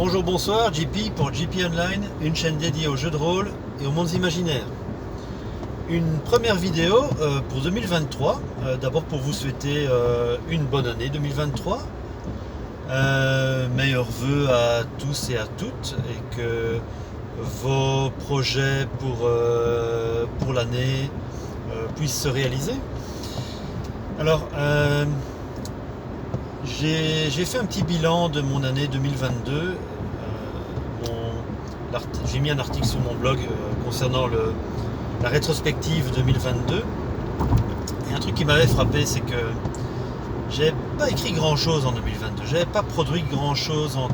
Bonjour, bonsoir, JP pour JP Online, une chaîne dédiée aux jeux de rôle et aux mondes imaginaires. Une première vidéo pour 2023, d'abord pour vous souhaiter une bonne année 2023, meilleurs vœux à tous et à toutes, et que vos projets pour l'année puissent se réaliser. Alors, j'ai fait un petit bilan de mon année 2022. J'ai mis un article sur mon blog concernant la rétrospective 2022. Et un truc qui m'avait frappé, c'est que j'avais pas écrit grand chose en 2022. J'avais pas produit grand chose en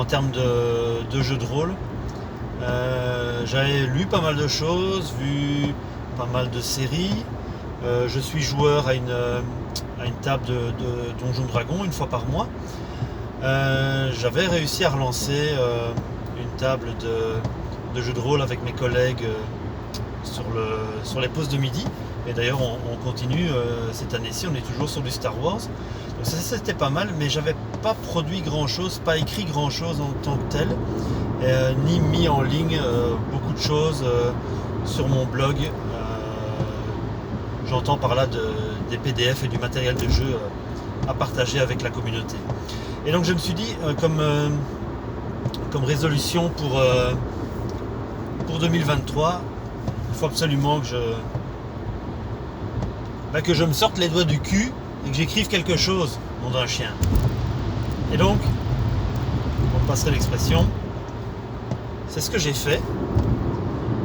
termes de jeux de rôle. J'avais lu pas mal de choses, vu pas mal de séries. Je suis joueur à une table de Donjons Dragons une fois par mois. J'avais réussi à relancer une table de jeux de rôle avec mes collègues sur les pauses de midi. Et d'ailleurs on continue cette année-ci, on est toujours sur du Star Wars. Donc ça c'était pas mal, mais j'avais pas produit grand chose, pas écrit grand chose en tant que tel, ni mis en ligne beaucoup de choses sur mon blog. J'entends par là des PDF et du matériel de jeu à partager avec la communauté. Et donc je me suis dit, comme résolution pour 2023, il faut absolument que je me sorte les doigts du cul et que j'écrive quelque chose, nom d'un chien. Et donc, on passerait l'expression, c'est ce que j'ai fait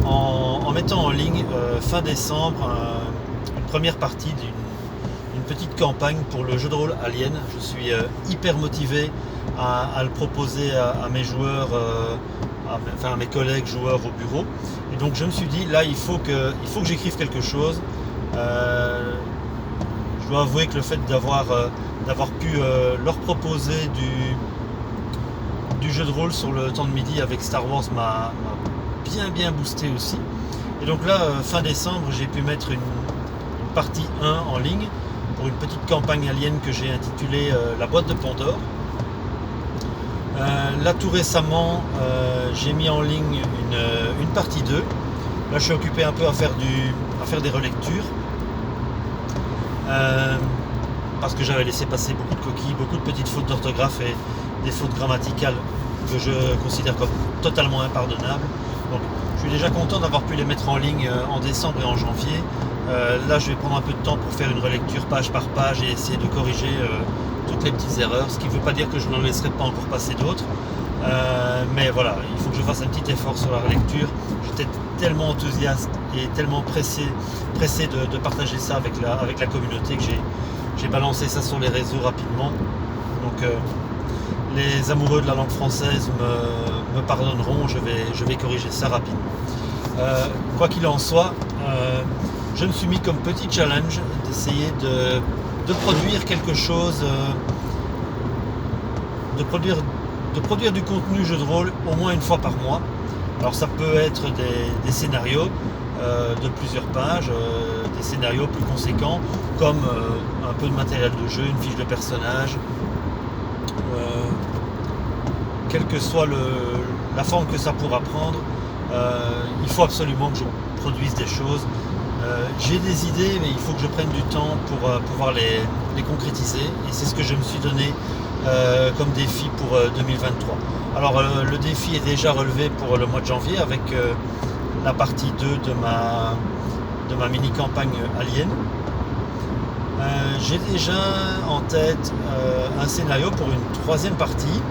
en mettant en ligne fin décembre une première partie d'une petite campagne pour le jeu de rôle Alien. Je suis hyper motivé à le proposer à mes joueurs, à mes collègues joueurs au bureau. Et donc je me suis dit, là il faut que j'écrive quelque chose. Je dois avouer que le fait d'avoir pu leur proposer du jeu de rôle sur le temps de midi avec Star Wars m'a bien boosté aussi. Et donc là, fin décembre, j'ai pu mettre une partie 1 en ligne pour une petite campagne alien que j'ai intitulée La boîte de Pandore. Là tout récemment, j'ai mis en ligne une partie 2. Là je suis occupé un peu à faire des relectures. Parce que j'avais laissé passer beaucoup de coquilles, beaucoup de petites fautes d'orthographe et des fautes grammaticales que je considère comme totalement impardonnables. Donc je suis déjà content d'avoir pu les mettre en ligne en décembre et en janvier. Là je vais prendre un peu de temps pour faire une relecture page par page et essayer de corriger toutes les petites erreurs, ce qui ne veut pas dire que je n'en laisserai pas encore passer d'autres. Mais voilà, il faut que je fasse un petit effort sur la relecture. J'étais tellement enthousiaste et tellement pressé de partager ça avec la communauté que j'ai balancé ça sur les réseaux rapidement. Donc les amoureux de la langue française me pardonneront, je vais corriger ça rapidement. Quoi qu'il en soit, je me suis mis comme petit challenge d'essayer de produire quelque chose, de produire du contenu jeu de rôle au moins une fois par mois. Alors ça peut être des scénarios de plusieurs pages, des scénarios plus conséquents, comme un peu de matériel de jeu, une fiche de personnage, quelle que soit la forme que ça pourra prendre. Il faut absolument que je produise des choses. J'ai des idées, mais il faut que je prenne du temps pour pouvoir les concrétiser, et c'est ce que je me suis donné comme défi pour 2023. Alors le défi est déjà relevé pour le mois de janvier avec la partie 2 de ma mini-campagne Alien. J'ai déjà en tête un scénario pour une troisième partie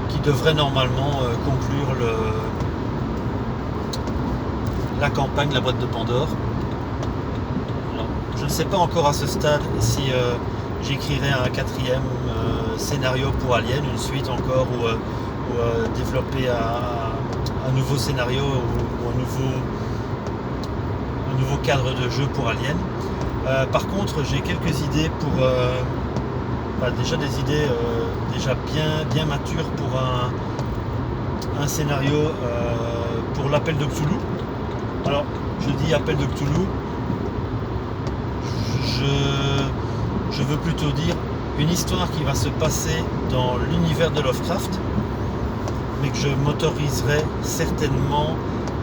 qui devrait normalement conclure la campagne La boîte de Pandore. Alors, je ne sais pas encore à ce stade si j'écrirai un quatrième scénario pour Alien, une suite encore, ou développer un nouveau scénario ou un nouveau cadre de jeu pour Alien. Par contre, j'ai quelques idées pour déjà des idées déjà bien matures pour un scénario pour l'appel de Cthulhu. Alors, je dis appel de Cthulhu, je veux plutôt dire une histoire qui va se passer dans l'univers de Lovecraft, mais que je m'autoriserai certainement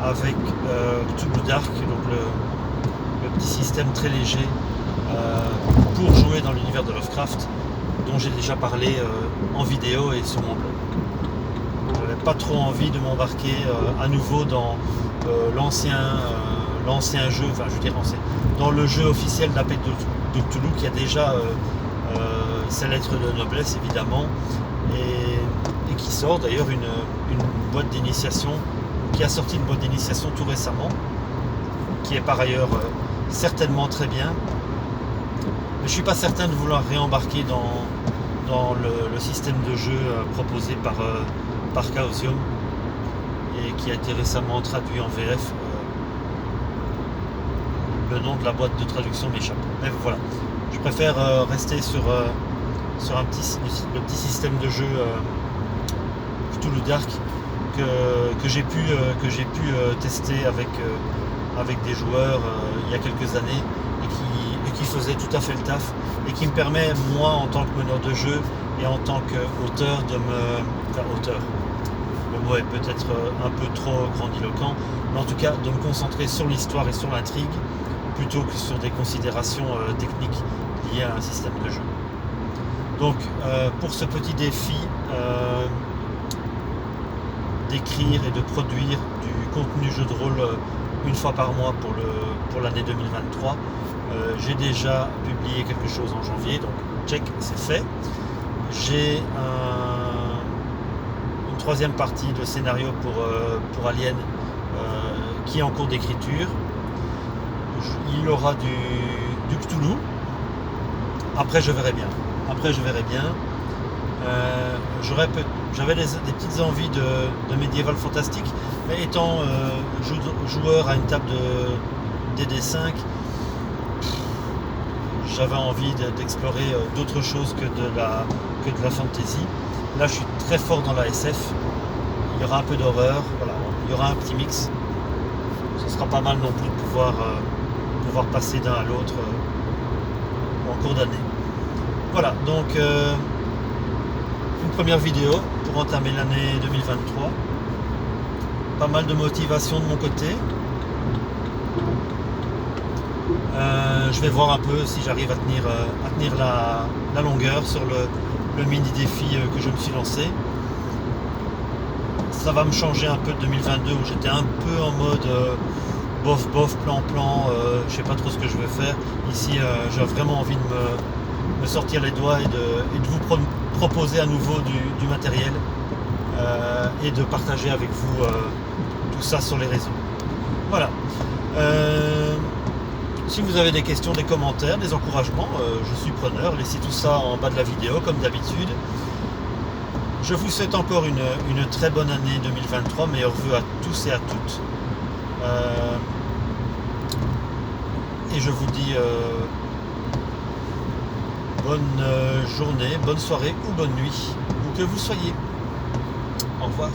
avec Cthulhu Dark, donc le petit système très léger pour jouer dans l'univers de Lovecraft, dont j'ai déjà parlé en vidéo et sur mon blog. J'avais pas trop envie de m'embarquer à nouveau dans l'ancien jeu, enfin je veux dire ancien, dans le jeu officiel d'Appel de Cthulhu qui a déjà ses lettres de noblesse évidemment, et qui sort d'ailleurs une boîte d'initiation, qui a sorti une boîte d'initiation tout récemment, qui est par ailleurs certainement très bien. Mais je suis pas certain de vouloir réembarquer dans le système de jeu proposé par Chaosium et qui a été récemment traduit en VF. Le nom de la boîte de traduction m'échappe. Mais voilà, je préfère rester sur le petit système de jeu Cthulhu Dark que j'ai pu tester avec des joueurs il y a quelques années et qui faisait tout à fait le taf et qui me permet, moi en tant que meneur de jeu et en tant qu'auteur auteur, le mot est peut-être un peu trop grandiloquent, mais en tout cas de me concentrer sur l'histoire et sur l'intrigue plutôt que sur des considérations techniques liées à un système de jeu. Donc pour ce petit défi d'écrire et de produire du contenu jeu de rôle une fois par mois pour l'année 2023, j'ai déjà publié quelque chose en janvier, donc check, c'est fait. J'ai une troisième partie de scénario pour Alien qui est en cours d'écriture. Il y aura du Cthulhu. Après je verrai bien. J'avais des petites envies de médiéval fantastique, mais étant joueur à une table de DD5, j'avais envie d'explorer d'autres choses que de la fantasy. Là je suis très fort dans la SF, il y aura un peu d'horreur, voilà, il y aura un petit mix. Ce sera pas mal non plus de pouvoir passer d'un à l'autre en cours d'année. Voilà, donc une première vidéo pour entamer l'année 2023. Pas mal de motivation de mon côté. Je vais voir un peu si j'arrive à tenir la longueur sur le mini défi que je me suis lancé. Ça va me changer un peu de 2022 où j'étais un peu en mode bof, plan, je sais pas trop ce que je veux faire. Ici, j'ai vraiment envie de me sortir les doigts et de vous proposer à nouveau du matériel et de partager avec vous tout ça sur les réseaux. Voilà. Si vous avez des questions, des commentaires, des encouragements, je suis preneur. Laissez tout ça en bas de la vidéo comme d'habitude. Je vous souhaite encore une très bonne année 2023. Meilleurs vœux à tous et à toutes. Et je vous dis bonne journée, bonne soirée ou bonne nuit, où que vous soyez. Au revoir.